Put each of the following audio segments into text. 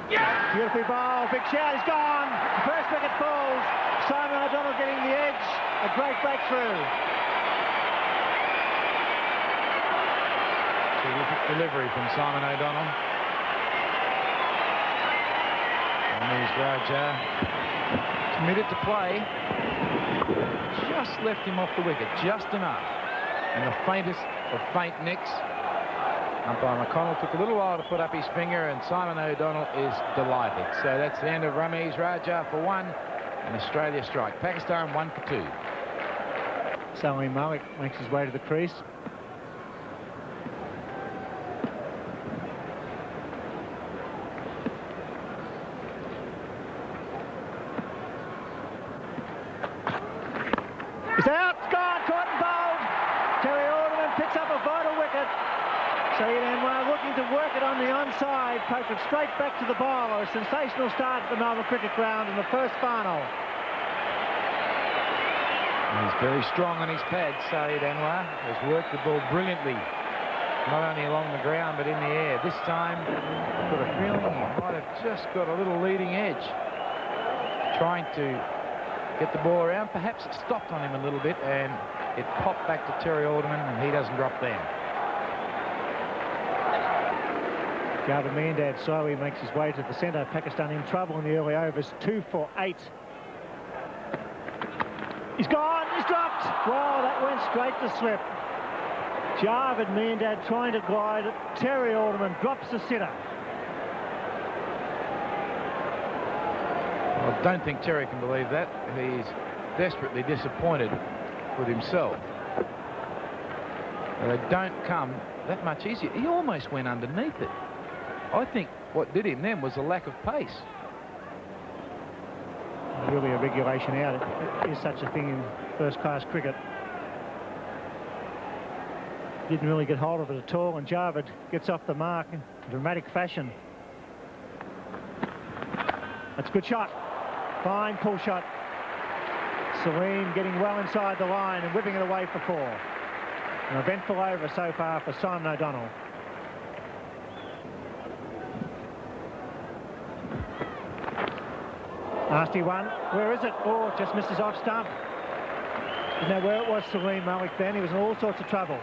Beautifully bowled. Big shout. He's gone. First wicket falls. Simon O'Donnell getting the edge. A great breakthrough. Terrific delivery from Simon O'Donnell. And there's Raja. Committed to play. Just left him off the wicket, just enough. And the faintest of faint nicks. Umpire McConnell took a little while to put up his finger, and Simon O'Donnell is delighted. So that's the end of Rameez Raja for 1, and Australia strike. Pakistan 1 for 2. Salim Malik makes his way to the crease. It's out, it's gone, caught and bowled. Terry Alderman picks up a vital wicket. Saeed Anwar looking to work it on the onside, poked it straight back to the bowler. A sensational start at the Melbourne Cricket Ground in the first final. He's very strong on his pads, Saeed Anwar. Has worked the ball brilliantly, not only along the ground but in the air. This time, I've got a feeling he might have just got a little leading edge, trying to get the ball around. Perhaps it stopped on him a little bit and it popped back to Terry Alderman, and he doesn't drop there. Javed Miandad slowly makes his way to the centre. Pakistan in trouble in the early overs. 2 for 8. He's gone, he's dropped. Wow, that went straight to slip. Javed Miandad trying to glide. Terry Alderman drops the sitter. I don't think Terry can believe that. He's desperately disappointed with himself. They don't come that much easier. He almost went underneath it. I think what did him then was a lack of pace. Really a regulation out. It is such a thing in first-class cricket. Didn't really get hold of it at all, and Javed gets off the mark in dramatic fashion. That's a good shot. Fine pull shot. Salim getting well inside the line and whipping it away for 4. An eventful over so far for Simon O'Donnell. Nasty one. Where is it? Oh, it just misses off stump. Didn't know where it was, Salim Malik then. He was in all sorts of trouble.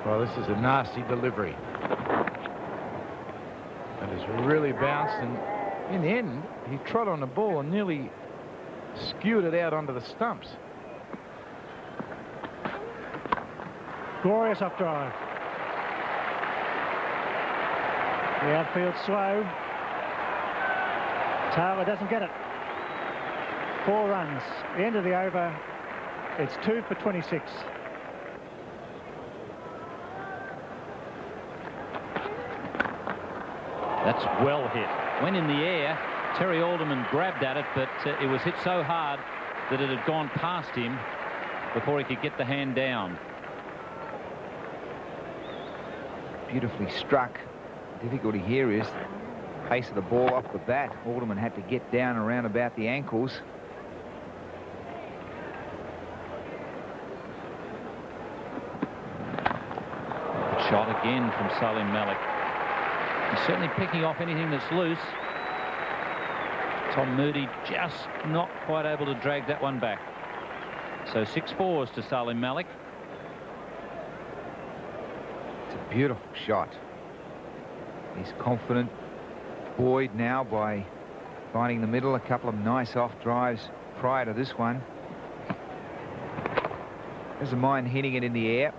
Well, this is a nasty delivery. That has really bounced, and in the end, he trod on the ball and nearly skewed it out onto the stumps. Glorious off drive. The outfield slow. Taylor doesn't get it. 4 runs. The end of the over. It's 2 for 26. That's well hit. Went in the air. Terry Alderman grabbed at it, but it was hit so hard that it had gone past him before he could get the hand down. Beautifully struck. The difficulty here is the pace of the ball off the bat. Alderman had to get down around about the ankles. Shot again from Salim Malik. He's certainly picking off anything that's loose. Tom Moody just not quite able to drag that one back. So 6 fours to Salim Malik. It's a beautiful shot. He's confident, buoyed now by finding the middle. A couple of nice off drives prior to this one. Doesn't mind hitting it in the air.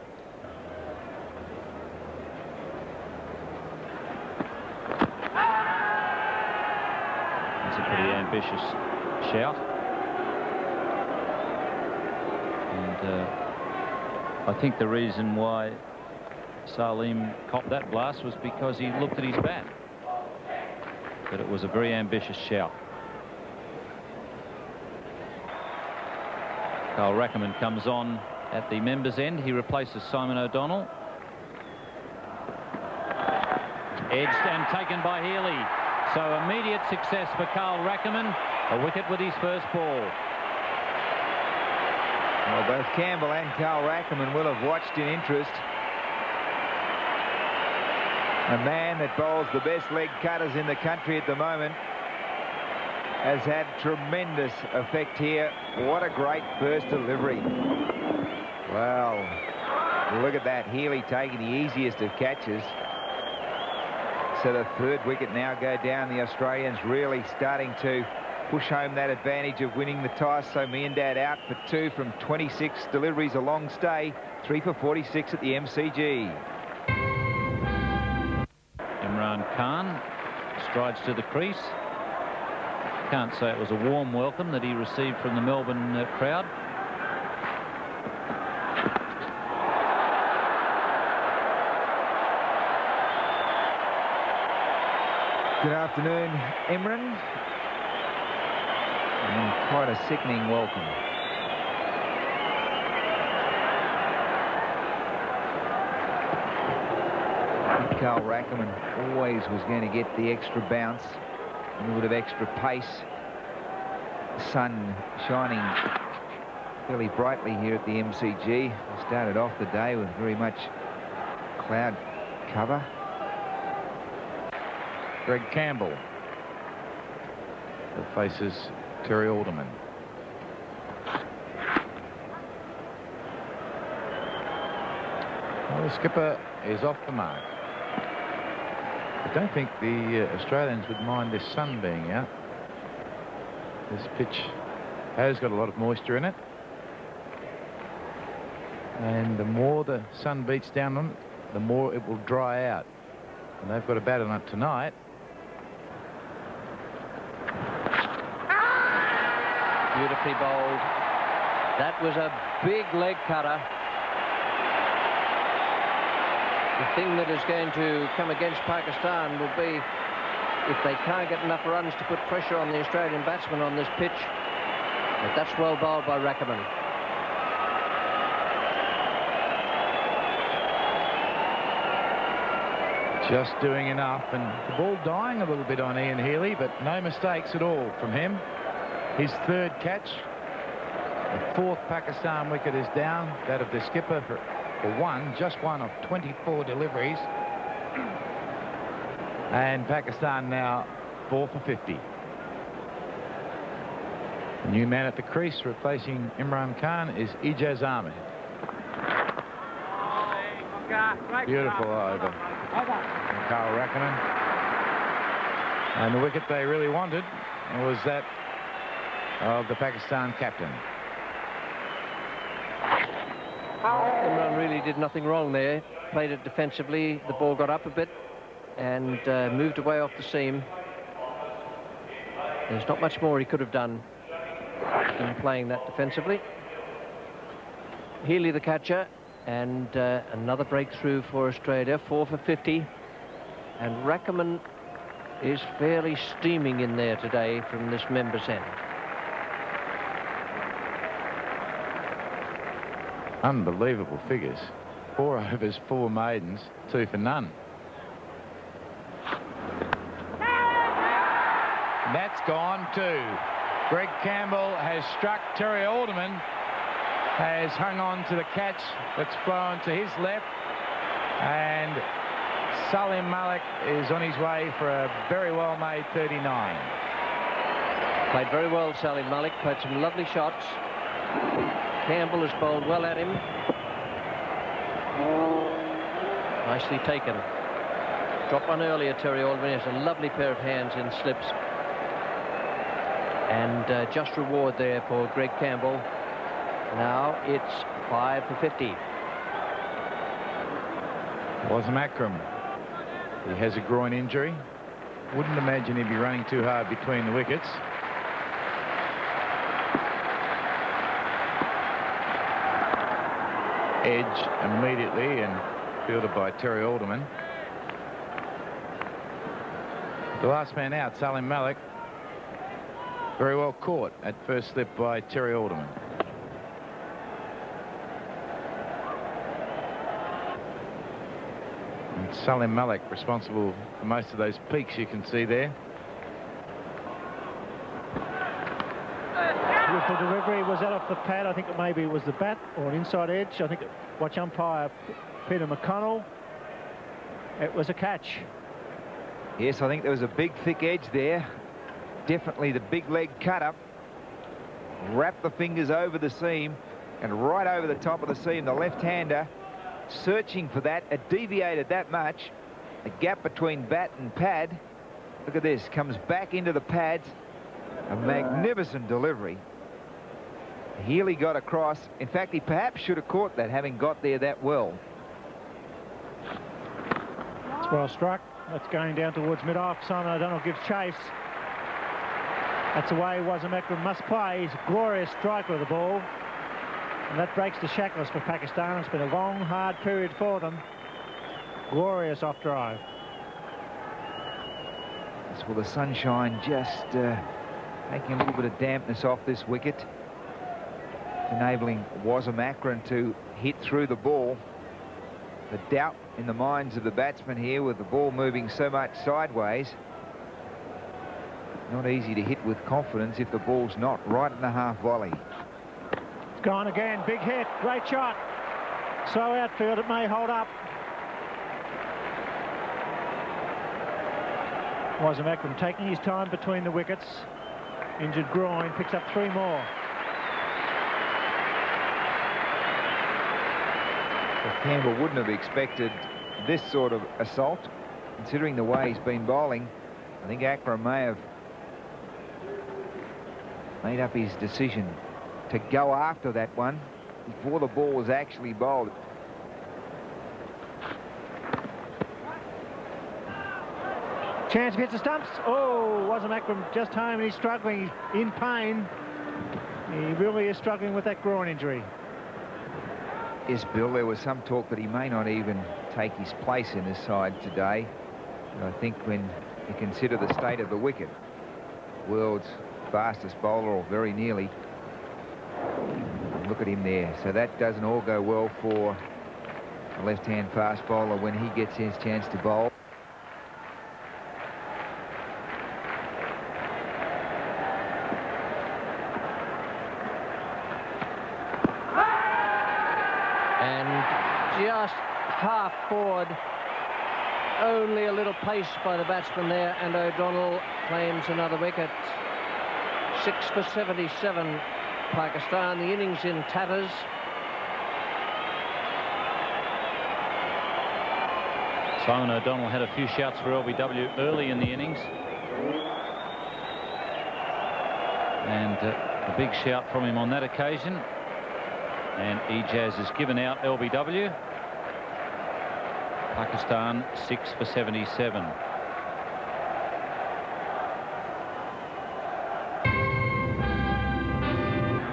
That's a pretty ambitious shout. And I think the reason why Salim copped that blast was because he looked at his bat. But it was a very ambitious shout. Carl Rackerman comes on at the members' end. He replaces Simon O'Donnell. Edged and taken by Healy. So immediate success for Carl Rackerman. A wicket with his first ball. Well, both Campbell and Carl Rackerman will have watched in interest. A man that bowls the best leg cutters in the country at the moment has had tremendous effect here. What a great first delivery. Well, look at that. Healy taking the easiest of catches. So the third wicket now go down. The Australians really starting to push home that advantage of winning the toss. So Miandad out for 2 from 26 deliveries, a long stay. 3 for 46 at the MCG. Imran Khan strides to the crease. Can't say it was a warm welcome that he received from the Melbourne crowd. Good afternoon, Imran. And quite a sickening welcome. Carl Rackerman always was going to get the extra bounce and a bit of extra pace. The sun shining fairly brightly here at the MCG. We started off the day with very much cloud cover. Greg Campbell that faces Terry Alderman. Well, the skipper is off the mark. I don't think the Australians would mind this sun being out. This pitch has got a lot of moisture in it, and the more the sun beats down on it, the more it will dry out. And they've got a bat on it tonight. Beautifully bowled. That was a big leg cutter. The thing that is going to come against Pakistan will be if they can't get enough runs to put pressure on the Australian batsmen on this pitch. But that's well bowled by Rackerman. Just doing enough, and the ball dying a little bit on Ian Healy, but no mistakes at all from him. His third catch. The fourth Pakistan wicket is down, that of the skipper for one, just one of 24 deliveries. And Pakistan now 4 for 50. The new man at the crease replacing Imran Khan is Ijaz Ahmed. Beautiful over from Carl Rackerman. And the wicket they really wanted was that of the Pakistan captain. Imran really did nothing wrong there. Played it defensively. The ball got up a bit and moved away off the seam. There's not much more he could have done in playing that defensively. Healy the catcher, and another breakthrough for Australia. 4 for 50. And Rackerman is fairly steaming in there today from this members' end. Unbelievable figures. 4 overs, 4 maidens, 2 for none. That's gone too. Greg Campbell has struck. Terry Alderman has hung on to the catch that's flown to his left, and Salim Malik is on his way for a very well made 39. Played very well, Salim Malik. Played some lovely shots. Campbell has bowled well at him. Nicely taken. Dropped one earlier, Terry Alderman. Has a lovely pair of hands in slips. And just reward there for Greg Campbell. Now it's 5 for 50. Wasem Akram. He has a groin injury. Wouldn't imagine he'd be running too hard between the wickets. Edge immediately and fielded by Terry Alderman. The last man out, Salim Malik, very well caught at first slip by Terry Alderman. And Salim Malik responsible for most of those peaks you can see there. Beautiful delivery. Was that off the pad? I think it maybe was the bat or an inside edge. I think watch umpire Peter McConnell. It was a catch. Yes, I think there was a big, thick edge there. Definitely the big leg cut-up. Wrapped the fingers over the seam and right over the top of the seam. The left-hander searching for that. It deviated that much. The gap between bat and pad. Look at this. Comes back into the pads. A magnificent delivery. Healy got across. In fact, he perhaps should have caught that, having got there that well. It's well struck. That's going down towards mid-off. Simon O'Donnell gives chase. That's the way Wasim Akram must play. He's a glorious striker of the ball. And that breaks the shackles for Pakistan. It's been a long, hard period for them. Glorious off drive. That's well, the sunshine just taking a little bit of dampness off this wicket, enabling Wasim Akram to hit through the ball. The doubt in the minds of the batsmen here with the ball moving so much sideways. Not easy to hit with confidence if the ball's not right in the half volley. It's gone again. Big hit. Great shot. Slow outfield. It may hold up. Wasim Akram taking his time between the wickets. Injured groin. Picks up 3 more. Well, Campbell wouldn't have expected this sort of assault, considering the way he's been bowling. I think Akram may have made up his decision to go after that one before the ball was actually bowled. Chance gets the stumps. Oh, Wasim Akram just home and he's struggling. He's in pain. He really is struggling with that groin injury. Yes, Bill, there was some talk that he may not even take his place in this side today. And I think when you consider the state of the wicket, world's fastest bowler, or very nearly. Look at him there. So that doesn't all go well for a left-hand fast bowler when he gets his chance to bowl. And just half forward. Only a little pace by the batsman there, and O'Donnell claims another wicket. 6 for 77, Pakistan. The innings in tatters. Simon O'Donnell had a few shouts for LBW early in the innings. And a big shout from him on that occasion. And Ejaz has given out LBW. Pakistan 6 for 77.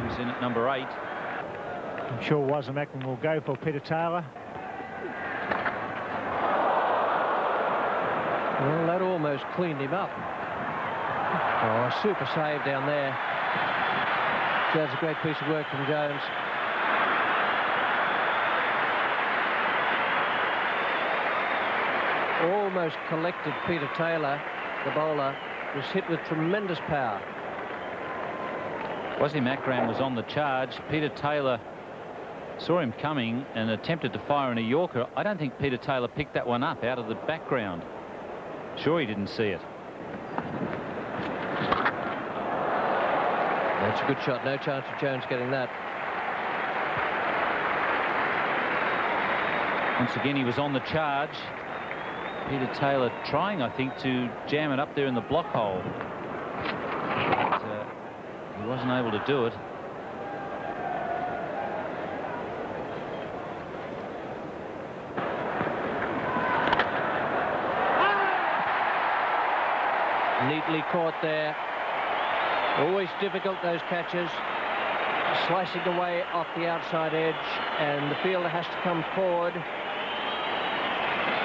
He's in at number 8. I'm sure Wasim Akram will go for Peter Taylor. Well, that almost cleaned him up. Oh, a super save down there. That's a great piece of work from Jones. Almost collected Peter Taylor, the bowler, was hit with tremendous power. Wasim Akram was on the charge. Peter Taylor saw him coming and attempted to fire in a Yorker. I don't think Peter Taylor picked that one up out of the background. Sure, he didn't see it. That's a good shot. No chance of Jones getting that. Once again, he was on the charge. Peter Taylor trying, I think, to jam it up there in the block hole. But, he wasn't able to do it. Neatly caught there. Always difficult, those catches. Slicing away off the outside edge, and the fielder has to come forward.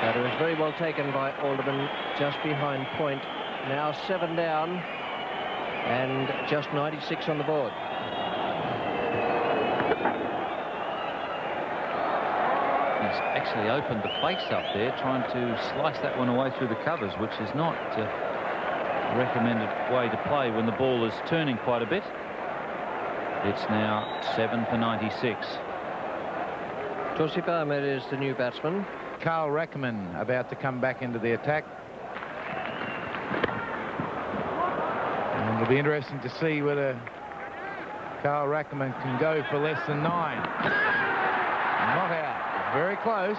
That was very well taken by Alderman, just behind point. Now 7 down and just 96 on the board. He's actually opened the place up there, trying to slice that one away through the covers, which is not a recommended way to play when the ball is turning quite a bit. It's now 7 for 96. Torsif Ahmed is the new batsman. Carl Rackerman about to come back into the attack. And it'll be interesting to see whether Carl Rackerman can go for less than 9. Not out. Very close,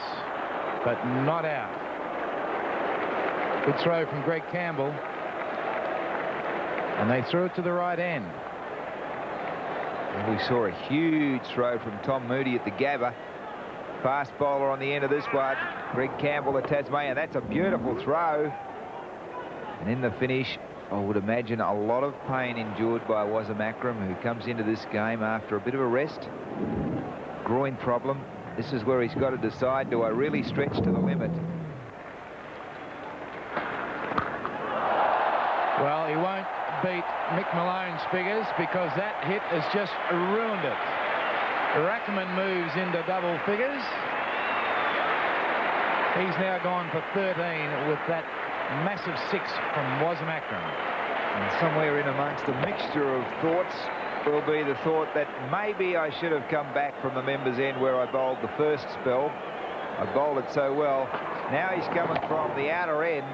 but not out. Good throw from Greg Campbell. And they threw it to the right end. And we saw a huge throw from Tom Moody at the Gabba. Fast bowler on the end of this one. Greg Campbell, the Tasmanian. That's a beautiful throw. And in the finish, I would imagine a lot of pain endured by Wassim Akram, who comes into this game after a bit of a rest. Groin problem. This is where he's got to decide, do I really stretch to the limit? Well, he won't beat Mick Malone's figures because that hit has just ruined it. Rackerman moves into double figures. He's now gone for 13 with that massive 6 from Wassim Akram. And somewhere in amongst a mixture of thoughts will be the thought that maybe I should have come back from the members' end where I bowled the first spell. I bowled it so well. Now he's coming from the outer end,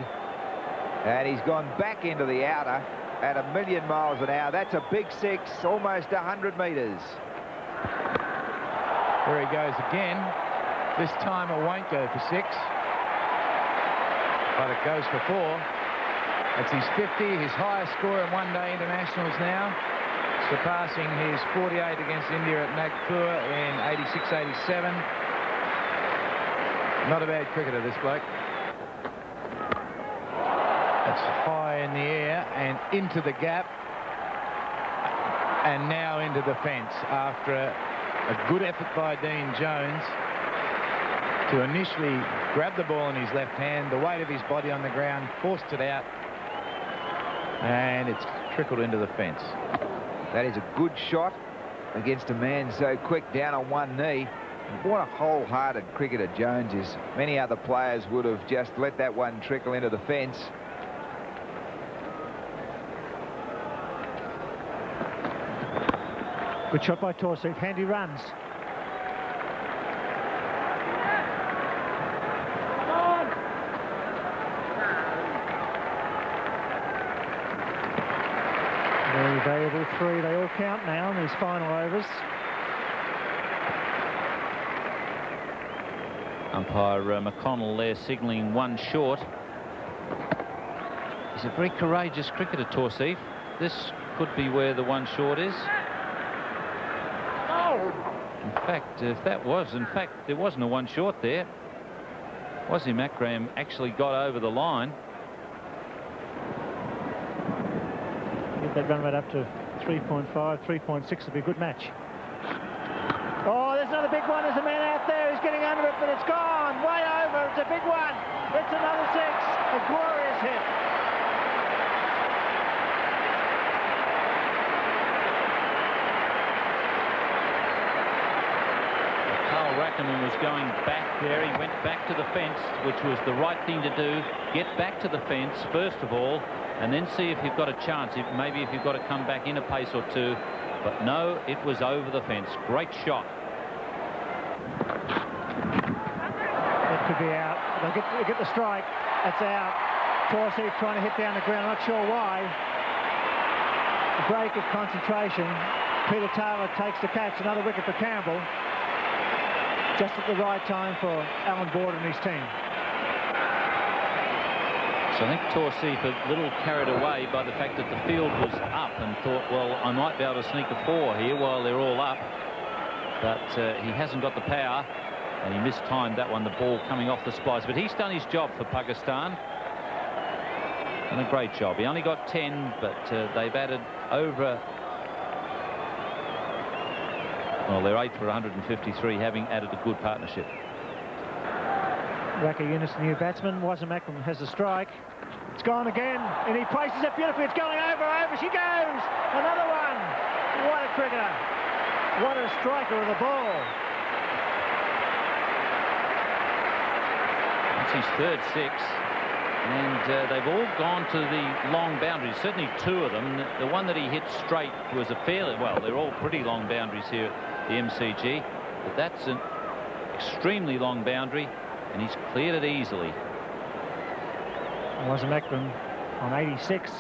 and he's gone back into the outer at 1,000,000 miles an hour. That's a big 6, almost 100 metres. There he goes again. This time it won't go for 6, but it goes for 4. That's his 50, his highest score in one-day internationals now, surpassing his 48 against India at Nagpur in 86-87. Not a bad cricketer, this bloke. That's high in the air and into the gap, and now into the fence after a good effort by Dean Jones to initially grab the ball in his left hand, the weight of his body on the ground, forced it out, and it's trickled into the fence. That is a good shot against a man so quick, down on one knee. What a wholehearted cricketer Jones is. Many other players would have just let that one trickle into the fence. Good shot by Torsif. Handy runs. Very valuable 3. They all count now in these final overs. Umpire McConnell there signalling 1 short. He's a very courageous cricketer, Torsif. This could be where the 1 short is. In fact, if that was, in fact, there wasn't a 1 short there. Wassim Akram actually got over the line. Get that run rate up to 3.5, 3.6 would be a good match. Oh, there's another big one. There's a man out there. He's getting under it, but it's gone. Way over. It's a big one. It's another 6. A glorious hit. Carl Rackerman was going back there. He went back to the fence, which was the right thing to do. Get back to the fence, first of all, and then see if you've got a chance. Maybe if you've got to come back in a pace or 2. But no, it was over the fence. Great shot. That could be out. They'll get the strike. That's out. Torsif trying to hit down the ground. Not sure why. A break of concentration. Peter Taylor takes the catch. Another wicket for Campbell. Just at the right time for Alan Border and his team. So I think Torsif a little carried away by the fact that the field was up and thought, well, I might be able to sneak a 4 here while they're all up. But he hasn't got the power, and he mistimed that one, the ball coming off the splice. But he's done his job for Pakistan. And a great job. He only got 10, but they've added over... Well, they're 8 for 153, having added a good partnership. Raka Yunus, the new batsman. Wassim Akram has the strike. It's gone again, and he places it beautifully. It's going over. She goes. Another one. What a cricketer. What a striker of the ball. That's his 3rd 6. And they've all gone to the long boundaries, certainly 2 of them. The one that he hit straight was a fairly, well, they're all pretty long boundaries here at the MCG. But that's an extremely long boundary, and he's cleared it easily. Was Macron on 86.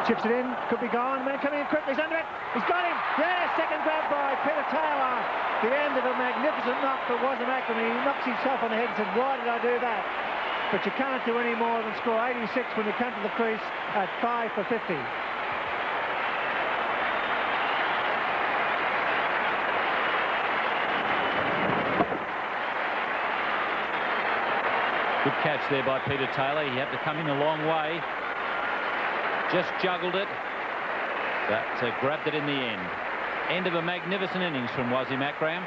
Chips it in, could be gone. Man coming in quickly, he's under it. He's got him. Yeah, second grab by Peter Taylor. The end of a magnificent knock for Macron. He knocks himself on the head and said, why did I do that? But you can't do any more than score 86 when you come to the crease at 5 for 50. Good catch there by Peter Taylor. He had to come in a long way. Just juggled it, but grabbed it in the end. End of a magnificent innings from Wasim Akram.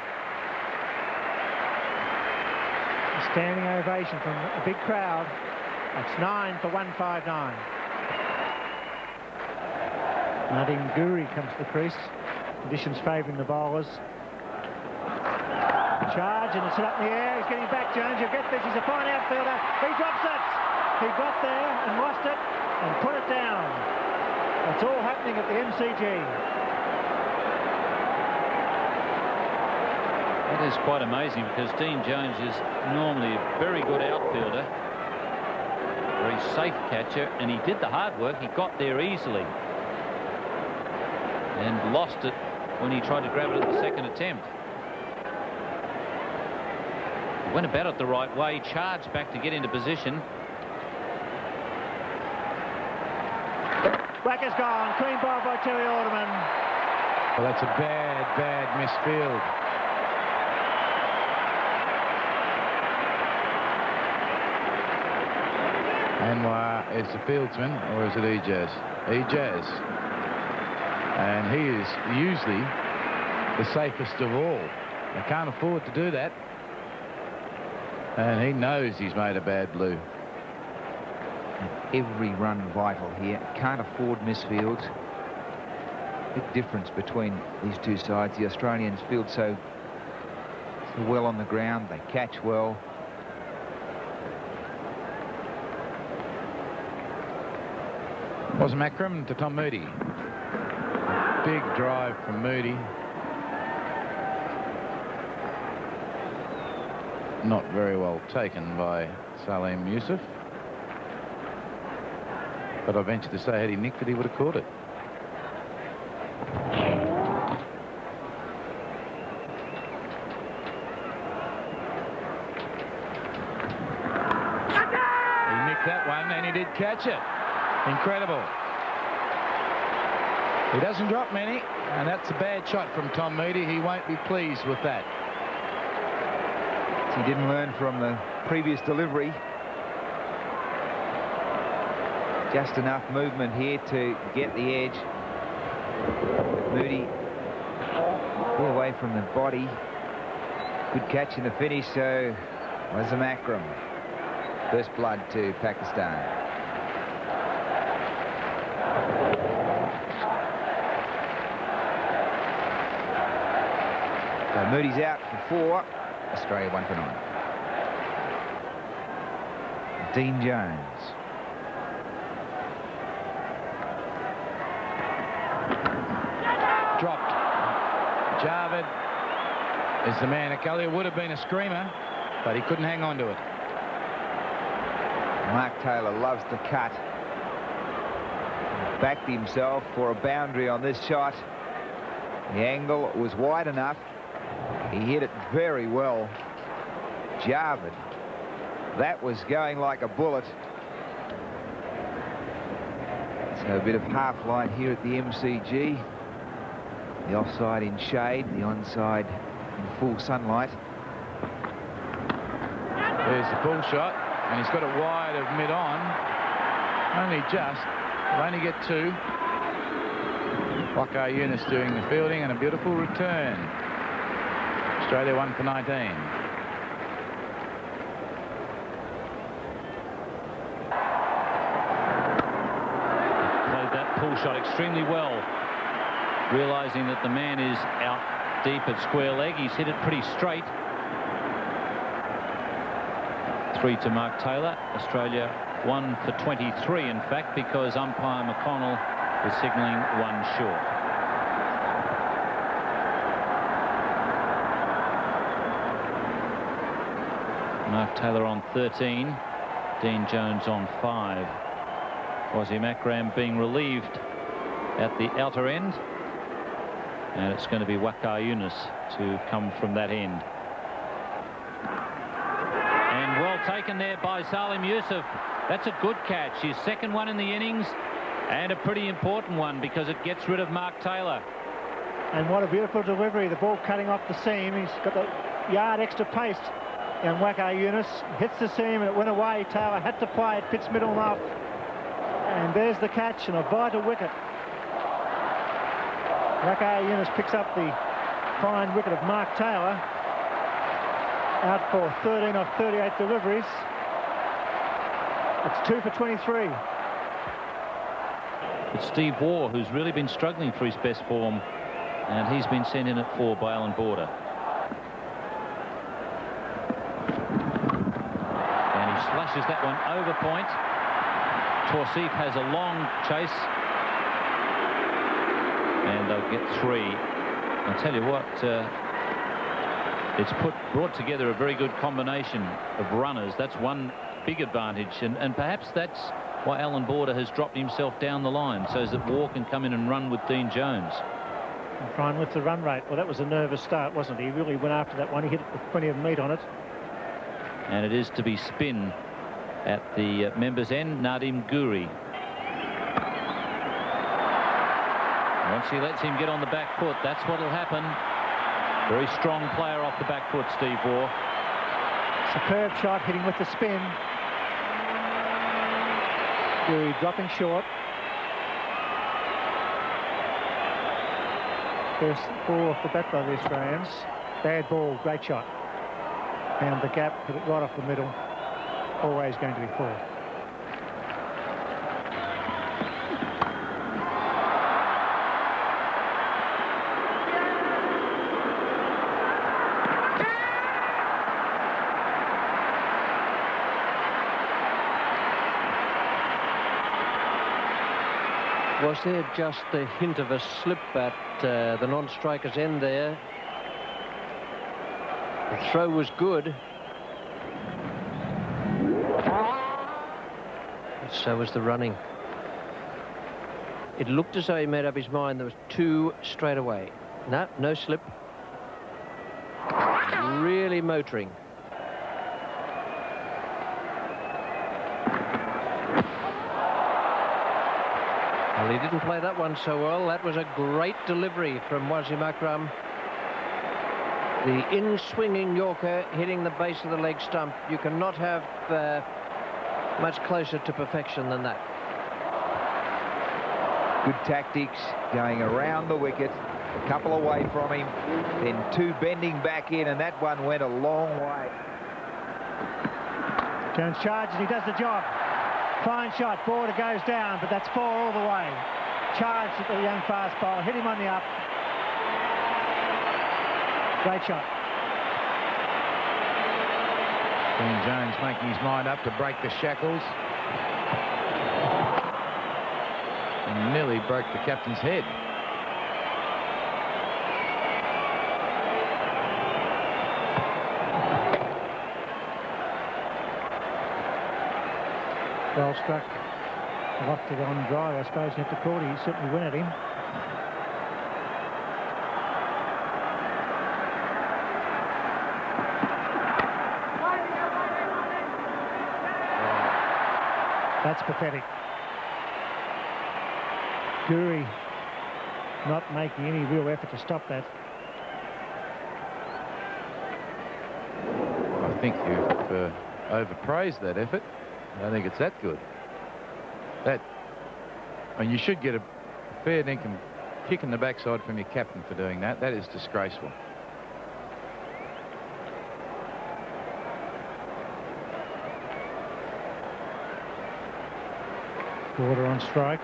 A standing ovation from a big crowd. That's 9 for 159. Nadim Guri comes to the crease. Conditions favouring the bowlers. Charge, and it's up in the air. He's getting back, Jones. You'll get this. He's a fine outfielder. He drops it. He got there and lost it and put it down. That's all happening at the MCG. That is quite amazing, because Dean Jones is normally a very good outfielder, very safe catcher, and he did the hard work. He got there easily and lost it when he tried to grab it at the second attempt. He went about it the right way, charged back to get into position. Whacker's gone. Clean ball by Terry Alderman. Well, that's a bad misfield. Anwar is the fieldsman, or is it Hedges? Hedges. And he is usually the safest of all. They can't afford to do that. And he knows he's made a bad blue. Every run vital here. Can't afford misfields. Big difference between these two sides. The Australians field so well on the ground. They catch well. Was Macram to Tom Moody. Big drive from Moody. Not very well taken by Salim Yusuf. But I venture to say, had he nicked it, he would have caught it. He nicked that one, and he did catch it. Incredible. He doesn't drop many, and that's a bad shot from Tom Moody. He won't be pleased with that. He didn't learn from the previous delivery. Just enough movement here to get the edge. Moody pull away from the body. Good catch in the finish, so Wasim Akram. First blood to Pakistan. So Moody's out for 4. Australia 1 for 9. Dean Jones. Dropped. Javed is the man. Acalia would have been a screamer, but he couldn't hang on to it. Mark Taylor loves to cut. Backed himself for a boundary on this shot. The angle was wide enough. He hit it very well. Javed. That was going like a bullet. So a bit of half light here at the MCG. The offside in shade, the onside in full sunlight. There's the pull shot, and he's got it wide of mid-on. Only just. He'll only get 2. Wakar Yunus doing the fielding, and a beautiful return. Australia 1 for 19. Played that pull shot extremely well, realizing that the man is out deep at square leg. He's hit it pretty straight. 3 to Mark Taylor. Australia 1 for 23, in fact, because umpire McConnell was signalling 1 short. Mark Taylor on 13. Dean Jones on 5. Wazir Makram being relieved at the outer end. And it's going to be Waqar Yunus to come from that end. And well taken there by Salim Yusuf. That's a good catch. His second one in the innings, and a pretty important one because it gets rid of Mark Taylor. And what a beautiful delivery. The ball cutting off the seam. He's got the yard extra pace. And Waqar Yunus hits the seam and it went away. Taylor had to play it. Fits middle enough. And there's the catch and a vital wicket. Waqar Yunus picks up the fine wicket of Mark Taylor. Out for 13 off 38 deliveries. It's 2 for 23. It's Steve Waugh who's really been struggling for his best form, and he's been sent in at 4 by Alan Border. And he slashes that one over point. Torsif has a long chase, and they'll get 3. I'll tell you what, it's brought together a very good combination of runners. That's one big advantage, and perhaps that's why Alan Border has dropped himself down the line, so that Waugh can come in and run with Dean Jones. And try and lift the run rate. Well, that was a nervous start, wasn't he? He really went after that one. He hit it with plenty of meat on it. And it is to be spin at the members' end. Nadim Guri. Once he lets him get on the back foot, that's what will happen. Very strong player off the back foot, Steve Waugh. Superb shot, hitting with the spin. Guri dropping short. First ball off the bat by the Australians. Bad ball, great shot. Found the gap, put it right off the middle. Always going to be 4. Was there just the hint of a slip at the non-striker's end there? The throw was good. So was the running. It looked as though he made up his mind there was 2 straight away. No slip. Really motoring. Well, he didn't play that one so well. That was a great delivery from Wazir Makram. The in-swinging Yorker hitting the base of the leg stump. You cannot have much closer to perfection than that. Good tactics, going around the wicket, a couple away from him, then 2 bending back in, and that one went a long way. Jones charges, he does the job. Fine shot, Border goes down, but that's 4 all the way. Charged at the young fast bowler, hit him on the up. Great shot. Dean Jones making his mind up to break the shackles. And nearly broke the captain's head. Well struck. Lofted on drive, I suppose you have to call it. He certainly went at him. That's pathetic. Guri not making any real effort to stop that. I think you've overpraised that effort. I don't think it's that good. And you should get a fair dinkum kick in the backside from your captain for doing that. That is disgraceful. Border on strike.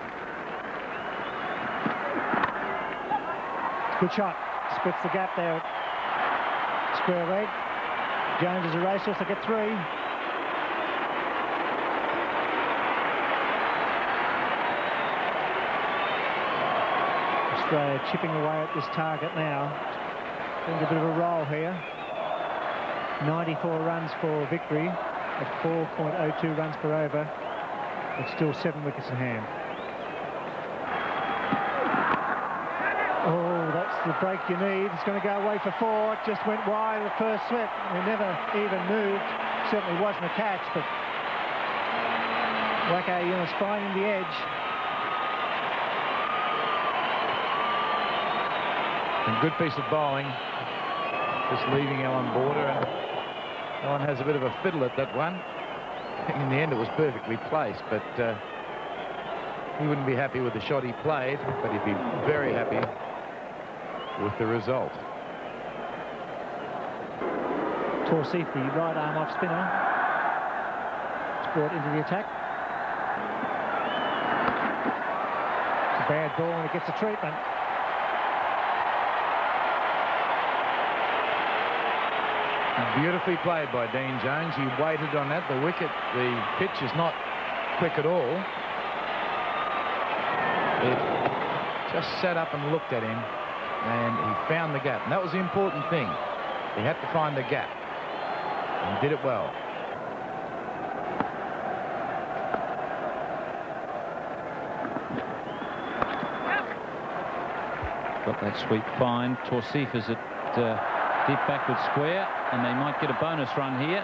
Good shot. Splits the gap there. Square leg. Jones is a racehorse to get 3. Australia chipping away at this target now. Getting a bit of a roll here. 94 runs for victory at 4.02 runs per over. It's still 7 wickets in hand. Oh, that's the break you need. It's going to go away for 4. It just went wide the first sweep. It never even moved. Certainly wasn't a catch, but Wacko Yunus finding the edge. And good piece of bowling. Just leaving Alan Border, and Alan has a bit of a fiddle at that one. In the end, it was perfectly placed, but he wouldn't be happy with the shot he played, but he'd be very happy with the result. Torsif, the right arm off spinner, it's brought into the attack. It's a bad ball and it gets the treatment. Beautifully played by Dean Jones. He waited on that. The wicket, the pitch is not quick at all. It just sat up and looked at him, and he found the gap. And that was the important thing. He had to find the gap, and did it well. Got that sweep fine. Torsif is at deep backward square, and they might get a bonus run here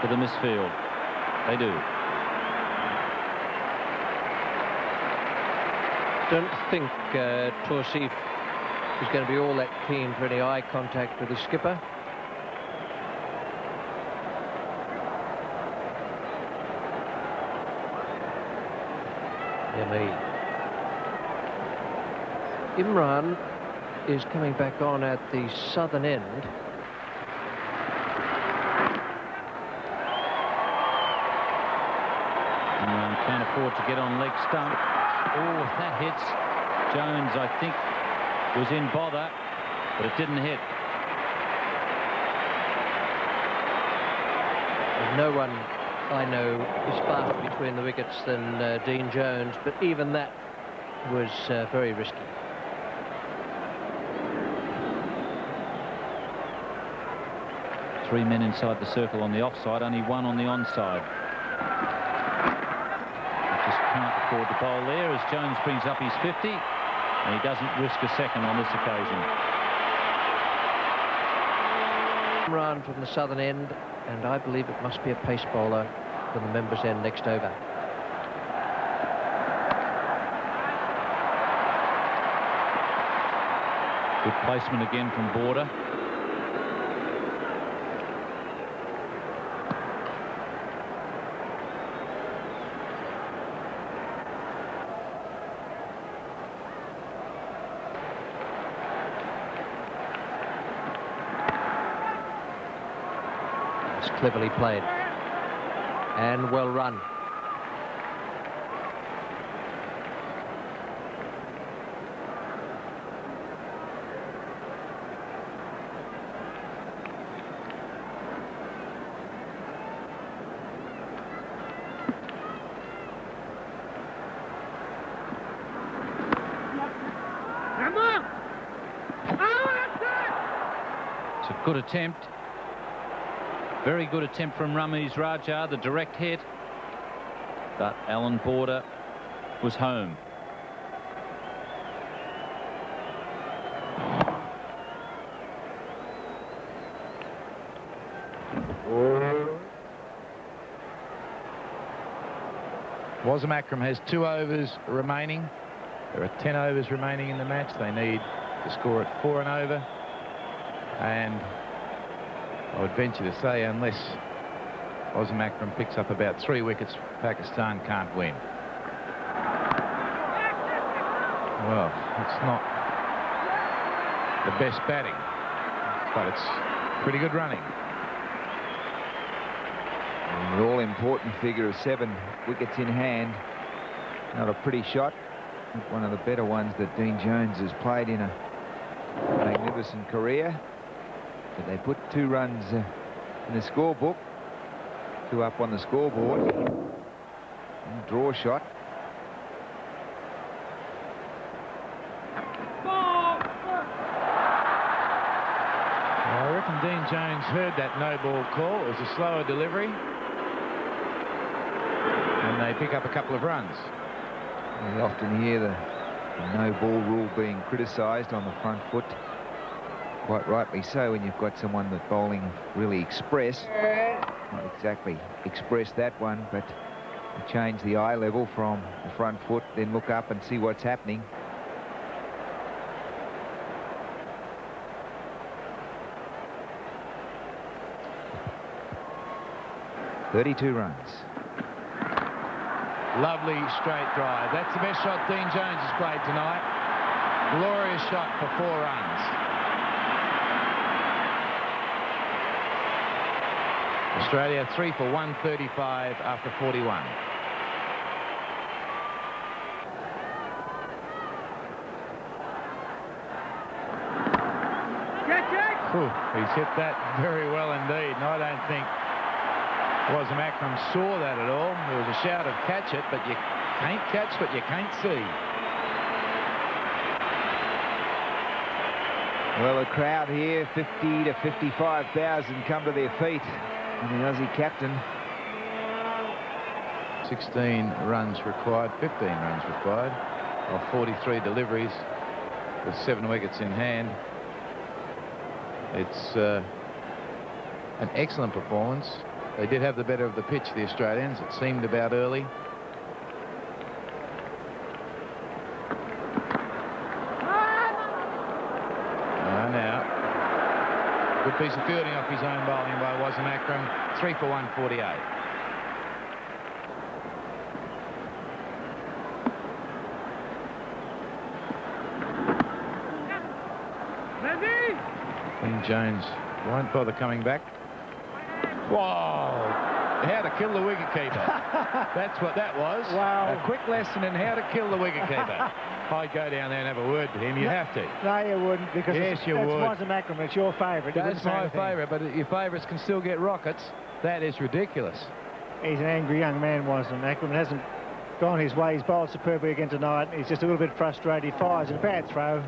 for the misfield. They do. Don't think Torsif is going to be all that keen for any eye contact with the skipper. Imran is coming back on at the southern end. Imran can't afford to get on leg stump. Oh, if that hits, Jones, I think, was in bother, but it didn't hit. No one I know is faster between the wickets than Dean Jones, but even that was very risky. Three men inside the circle on the offside, only one on the onside. Just can't afford to bowl there as Jones brings up his 50, and he doesn't risk a second on this occasion. Run from the southern end, and I believe it must be a pace bowler from the members' end next over. Good placement again from Border. Cleverly played and well run. It's a good attempt. Very good attempt from Ramiz Raja, the direct hit, but Alan Border was home. Wasem Akram has 2 overs remaining. There are 10 overs remaining in the match. They need to score at 4 and over, and I would venture to say, unless Wasem Akram picks up about 3 wickets, Pakistan can't win. Well, it's not the best batting, but it's pretty good running. An all-important figure of 7 wickets in hand. Not a pretty shot. One of the better ones that Dean Jones has played in a magnificent career. But they put 2 runs in the scorebook, 2 up on the scoreboard. And draw shot. I reckon Dean Jones heard that no ball call. It was a slower delivery. And they pick up a couple of runs. You often hear the no ball rule being criticised on the front foot. Quite rightly so when you've got someone that bowling really express. Not exactly express that one, but change the eye level from the front foot, then look up and see what's happening. .32 runs. Lovely straight drive. That's the best shot Dean Jones has played tonight. Glorious shot for 4 runs. Australia 3 for 135 after 41. He's hit that very well indeed, and I don't think Wasm Akram saw that at all. There was a shout of catch it, but you can't catch what you can't see. Well, the crowd here, 50 to 55,000 come to their feet. And the Aussie captain. 16 runs required, 15 runs required, of 43 deliveries with 7 wickets in hand. It's an excellent performance. They did have the better of the pitch, the Australians. It seemed about early. Now, good piece of fielding off his own bowling by Wasm Akram. 3 for 148. Dean Jones won't bother coming back. Whoa! How to kill the wicketkeeper. That's what that was. Wow. A quick lesson in how to kill the wicketkeeper. I'd go down there and have a word with him. You have to. No, you wouldn't, because yes, it's, you would. Wasm Akram. It's your favourite. That's my favourite, but your favourites can still get rockets. That is ridiculous. He's an angry young man, Wasm Akram. It hasn't gone his way. He's bowled superbly again tonight. He's just a little bit frustrated. He fires a bad throw.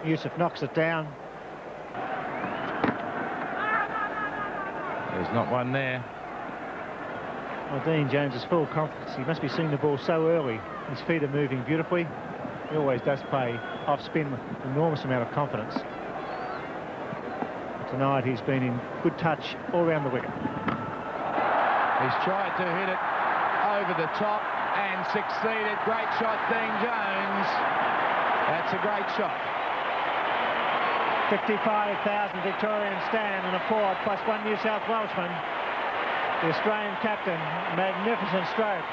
Yusuf knocks it down. There's not one there. Well, Dean Jones is full of confidence. He must be seeing the ball so early. His feet are moving beautifully. He always does play off spin with an enormous amount of confidence. Tonight he's been in good touch all around the wicket. He's tried to hit it over the top and succeeded. Great shot, Dean Jones. That's a great shot. 55,000 Victorians stand and applaud, plus 1 New South Welshman. The Australian captain, magnificent stroke.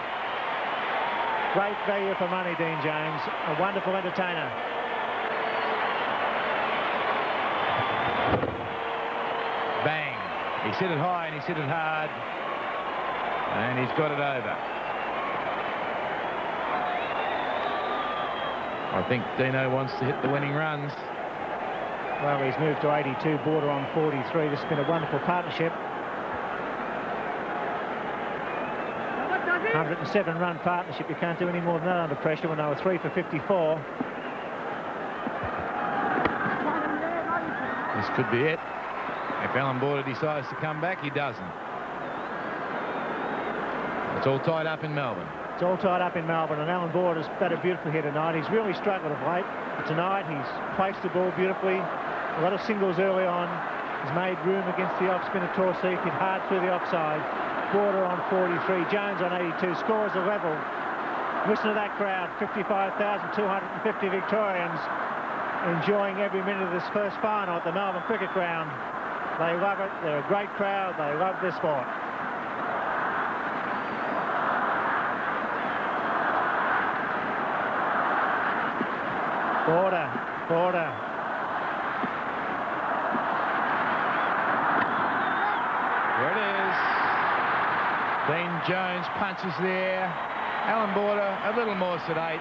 Great value for money, Dean Jones. A wonderful entertainer. Bang. He's hit it high and he's hit it hard. And he's got it over. I think Dino wants to hit the winning runs. Well, he's moved to 82, border on 43. This has been a wonderful partnership. 107-run partnership. You can't do any more than that under pressure when they were 3 for 54. This could be it. If Alan Border decides to come back, he doesn't. It's all tied up in Melbourne. It's all tied up in Melbourne, and Alan Border's batted beautifully here tonight. He's really struggled of late. But tonight, he's placed the ball beautifully. A lot of singles early on. He's made room against the off-spinner Torseif. Hit hard through the offside. Border on 43. Jones on 82. Scores a level. Listen to that crowd. 55,250 Victorians enjoying every minute of this first final at the Melbourne Cricket Ground. They love it. They're a great crowd. They love this sport. Border. There it is. Dean Jones punches there. Alan Border a little more sedate.